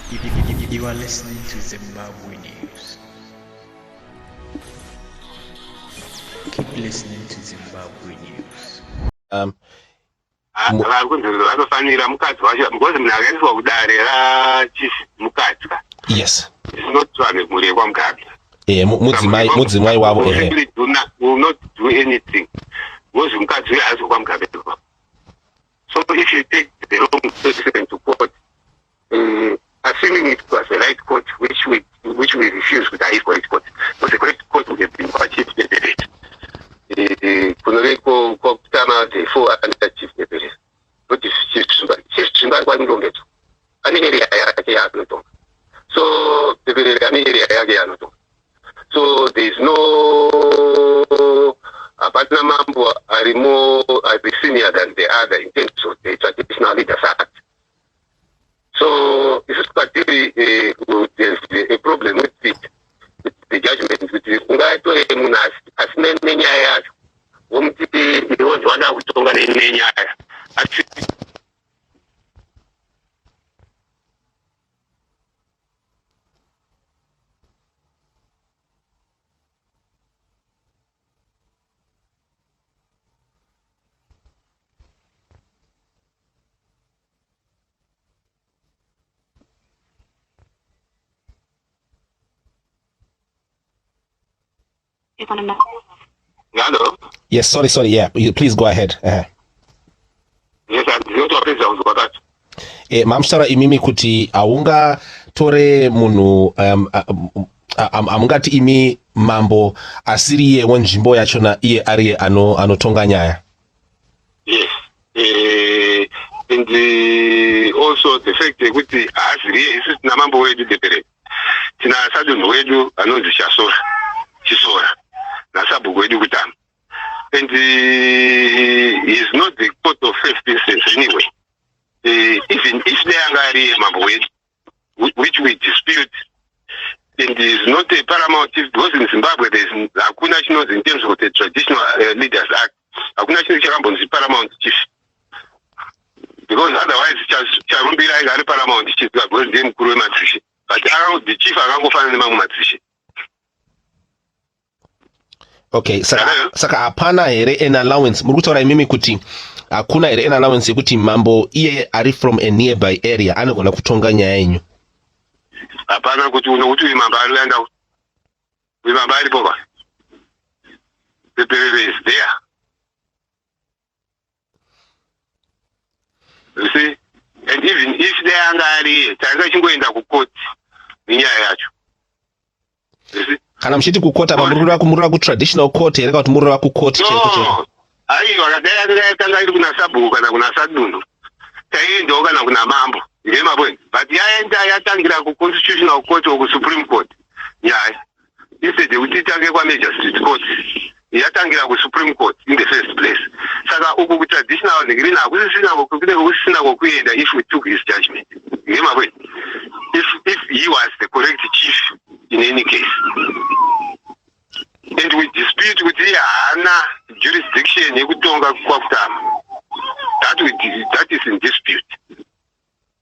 You are listening to Zimbabwe News. Keep listening to Zimbabwe News. Yes. It's not Mugabe. Mudzimai wavo will not do anything. So if you take the wrong person to court, assuming it was the right court, which we refuse to die for it court, because the correct court would have been achieved the debate. Kunoreko Koptama, the 4 under chief debate. But it's Chief Zimbabwe News. So the so there is no partner mambo are more senior than the other in terms of the traditional leaders act. So this is particularly there's a problem with it, with the judgment with the Mugabe as many years. Hello? Yes, sorry, yeah. Please go ahead. Yes, mamshara imimi kuti aunga tore munhu amungati imi mambo asiriye wenzvimbo yachona iye ari anotonga nyaya. Yes. And also the fact that asiriye isi tina mambo wedu depere. Tina sadunhu wedu anonzi Chisora. Nasabu wedu kutama. And he is not the court of first instance anyway. Even if they are mambo wedu, which we dispute, and there is not a paramount chief, because in Zimbabwe there is hakuna chinozi in terms of the traditional leaders act, hakuna chino chakambonzi paramount chief. Because otherwise charumbira igari paramount chief because ndiye mkuru wemadzishi. But the chief akangofana nemamwe madzishi. Okay, saka hapana here an allowance. Muri kutaura imimi kuti hakuna here an allowance yekuti mambo iye ari from a nearby area anogona kutonga nyaya yenyu. Hapana kuti unokuti uyu mambo ari kuenda uyu mambo ari poka. The baby is there. You see? And even if they are angari, tanga chingoenda ku court nenyaya yacho. You see? Kana mchiti kukota pamurura ku traditional court here kuti murura ku court cheko. Ayi wakadaya tanga iri kuna sabu kana kuna sadundu. Taiendo kana kuna mambo. Ngema bweni. But yaenda yatangira ku constitutional court or ku supreme court. Yeah. Instead kuti tange kwa magistrate court. Yatangira ku supreme court in the first place. Saka uku ku traditional ngirina akusisina kokuenda if we took his judgment. Ngema bweni. If he was the correct chief in any case. And we dispute with the jurisdiction yekutonga kwakutama. That is in dispute.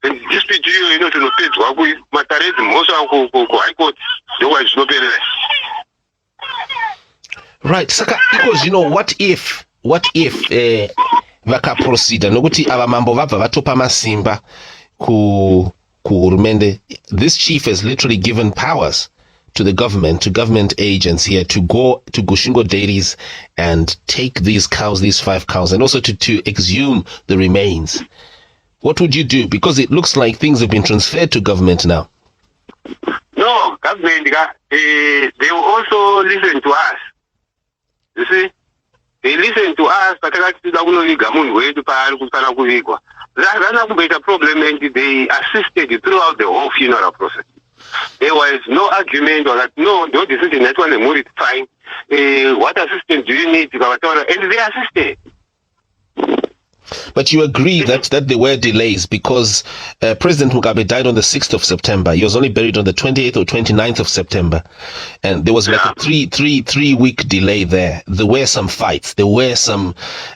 And dispute you know to no page waku matarezi most ku high court otherwise no pay. Right, saka because what if vaka proceed nokuti ava mambo vabva vatopa masimba ku hurumende. This chief has literally given powers to the government, to government agents here to go to Gushingo dairies and take these cows, these 5 cows, and also to exhume the remains. What would you do? Because it looks like things have been transferred to government now. No, government, they will also listen to us. You see? They listen to us, but that's a problem, and they assisted throughout the whole funeral process. There was no argument or that no decision that one more is fine. What assistance do you need? And they assisted. But you agree that there were delays because President Mugabe died on the 6th of September. He was only buried on the 28th or 29th of September. And there was like a three-week delay there. There were some fights. There were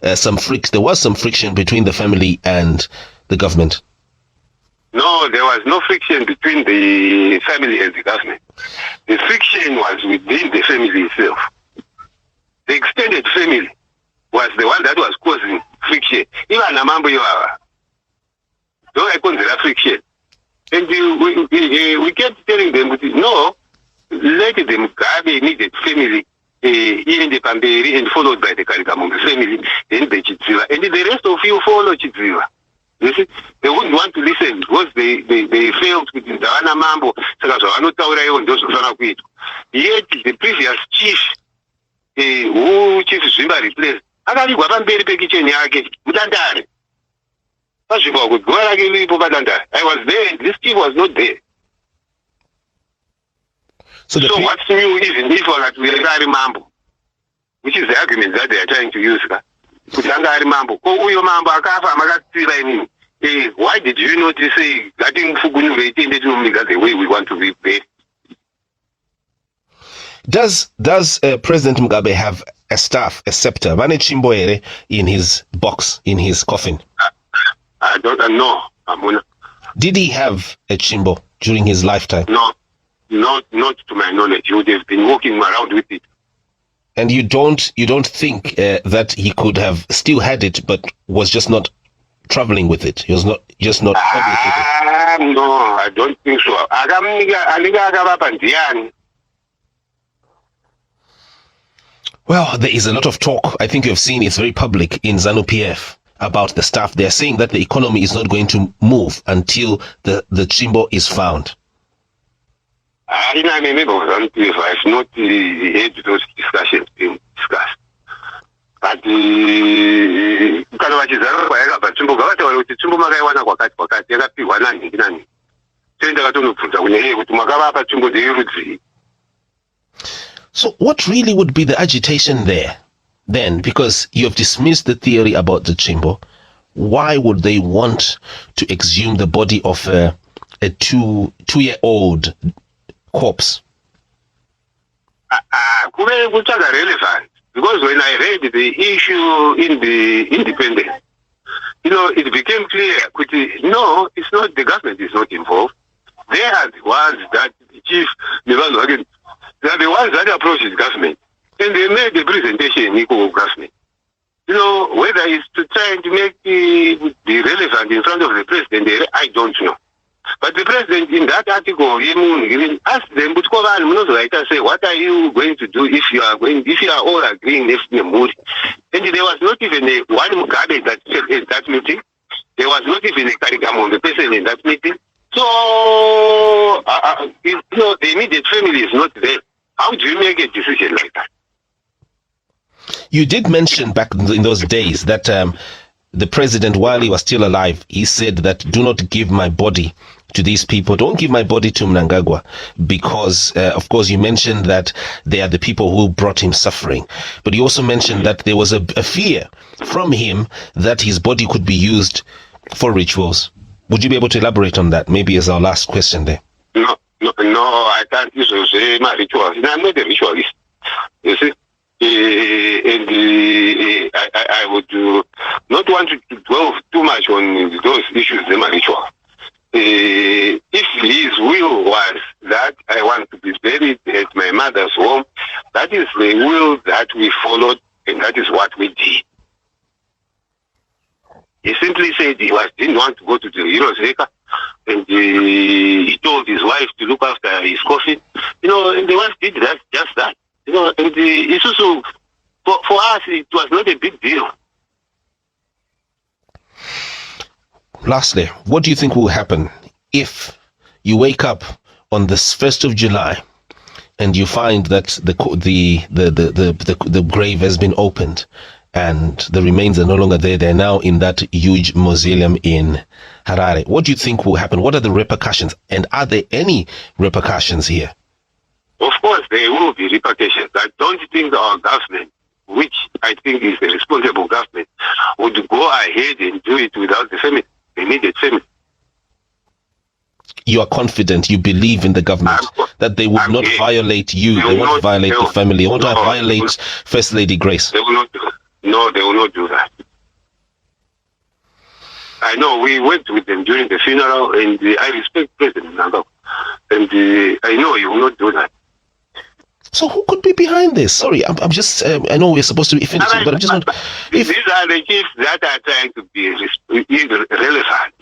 there was some friction between the family and the government. No, there was no friction between the family and the government. The friction was within the family itself. The extended family was the one that was causing friction. Even Namambo Yawa. So I consider friction. And we kept telling them, no, let the Mugabe immediate family in the Pamberi and followed by the Karigamon family, then the Chitsiva. And the rest of you follow Chitsiva. You see, they wouldn't want to listen because they failed with the Dawana Mambo. Yet the previous chief, who Chief Zimba replaced, I was there, this chief was not there. So what's new is in this one that we are Mambo, which is the argument that they are trying to use. Why did you not say that the way we want to be paid? Does President Mugabe have a staff, a scepter, Mane Chimboere, in his box, in his coffin? I don't know. Did he have a chimbo during his lifetime? No, not to my knowledge. He would have been walking around with it. And you don't think that he could have still had it, but was just not traveling with it? He was not public with it? No, I don't think so. Well, there is a lot of talk. I think you've seen it's very public in Zanu-PF about the staff. They're saying that the economy is not going to move until the chimbo is found. I remember I've not heard those discussions being discussed. But so what really would be the agitation there then? Because you have dismissed the theory about the chimbo. Why would they want to exhume the body of a two-year-old corpse? Relevant, because when I read the issue in the Independent, it became clear. No, it's not. The government is not involved. They are the ones that the chief, they are the ones that approach the government, and they made the presentation equal of government. Whether it's to try to make the relevant in front of the president, I don't know. But the president in that article even asked them, say, what are you going to do if you are all agreeing in the mood? And there was not even one Mugabe that said in that meeting. There was not even a Karigamon, the person in that meeting. So, the immediate family is not there. How do you make a decision like that? You did mention back in those days that the president, while he was still alive, he said that do not give my body to these people. Don't give my body to Mnangagwa, because, of course, you mentioned that they are the people who brought him suffering. But you also mentioned that there was a fear from him that his body could be used for rituals. Would you be able to elaborate on that? Maybe as our last question there. No, I can't use my rituals. I'm not a ritualist. You see? I would not want to dwell too much on those issues, my ritual. If his will was that I want to be buried at my mother's home, that is the will that we followed, and that is what we did. He simply said he didn't want to go to the Eurozeka, and he told his wife to look after his coffin. And the wife did that, just that. And it's also, for us, it was not a big deal. Lastly, what do you think will happen if you wake up on this 1st of July and you find that the grave has been opened and the remains are no longer there? They're now in that huge mausoleum in Harare. What do you think will happen? What are the repercussions? And are there any repercussions here? Of course, there will be repercussions. I don't think our government, which I think is the responsible government, would go ahead and do it without the family, the immediate family. You are confident, you believe in the government, that they would not violate you, they won't violate the family, they won't violate First Lady Grace. They will not do that. No, they will not do that. I know we worked with them during the funeral, and I respect President Nanga, and I know he will not do that. So who could be behind this? Sorry, I'm just, I know we're supposed to be finishing, but I'm just not... These are the chiefs that are trying to be relevant.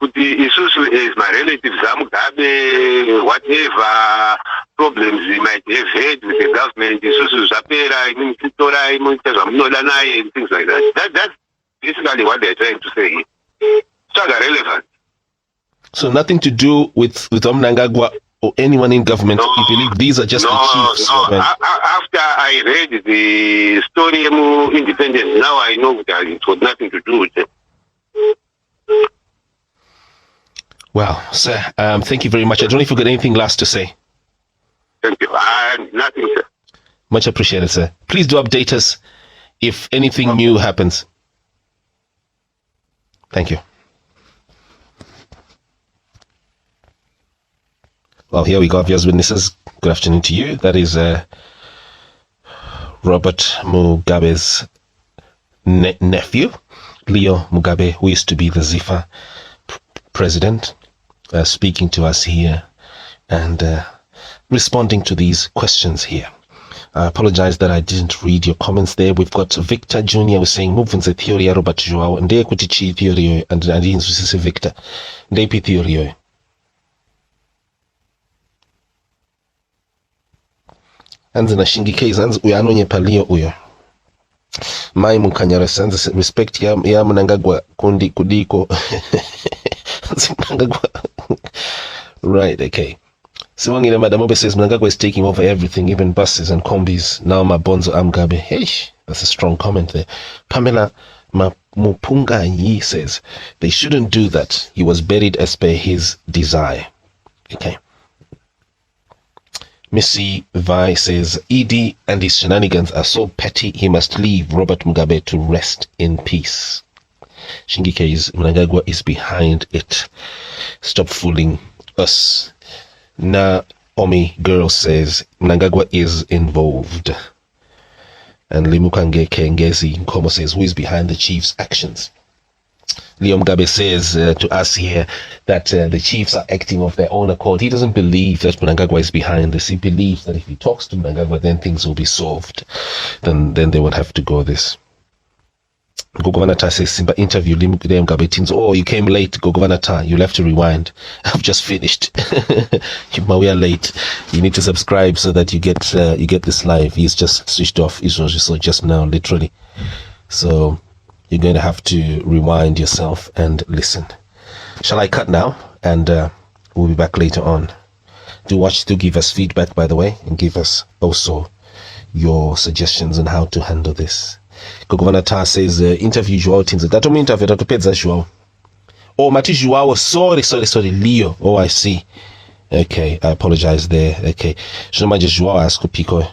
Isusu is my relative, Mugabe, whatever problems he might have had with the government, Isusu Zapera, and things like that. That's basically what they're trying to say. So they're relevant. So nothing to do with Mnangagwa or anyone in government. You believe these are just the chiefs? No. After I read the story of independence, now I know that it was nothing to do with them. Well, sir, thank you very much. I don't know if you've got anything last to say. Thank you. Nothing, sir. Much appreciated, sir. Please do update us if anything new happens. Thank you. Well, here we go, viewers, witnesses. Good afternoon to you. That is Robert Mugabe's nephew, Leo Mugabe, who used to be the ZIFA president, speaking to us here and responding to these questions here. I apologize that I didn't read your comments there. We've got Victor Jr. was saying, Muvunze theory ya Robert Joao, ndiye kuti chi theory yo, and ndinzwisise Victor. Ndepi theory yo. Anze na shingi case, anze uyanonye palio uyo. Mai mukanyara sanze respect ya Mnangagwa kundi kudiko. Right, okay. Siwangile Madamobe says Mnangagwa is taking over everything, even buses and combis. Now Mabonzo Mugabe. Hey, that's a strong comment there. Pamela Mupunga says they shouldn't do that. He was buried as per his desire. Okay. Missy Vi says ED and his shenanigans are so petty, he must leave Robert Mugabe to rest in peace. Shingike's Mnangagwa is behind it. Stop fooling us. Naomi Girl says Mnangagwa is involved. And Limukange Kengezi Nkomo says, who is behind the chief's actions? Leo Mugabe says to us here that the chiefs are acting of their own accord. He doesn't believe that Mnangagwa is behind this. He believes that if he talks to Mnangagwa, then things will be solved. Then they won't have to go this. Gogovanata says, Simba interview Leo Mugabe teams. Oh, you came late, Gogovanata. You'll have to rewind. I've just finished. We are late. You need to subscribe so that you get this live. He's just switched off. It was just now, literally. So you're going to have to rewind yourself and listen. Shall I cut now? And we'll be back later on. Do give us feedback, by the way, and give us also your suggestions on how to handle this. Gogovanata says, interview Joao Tinza. That me interview that peds Joao. Oh, Mati Joao. Sorry, Leo. Oh, I see. Okay, I apologize there. Okay. Joao ask Pico.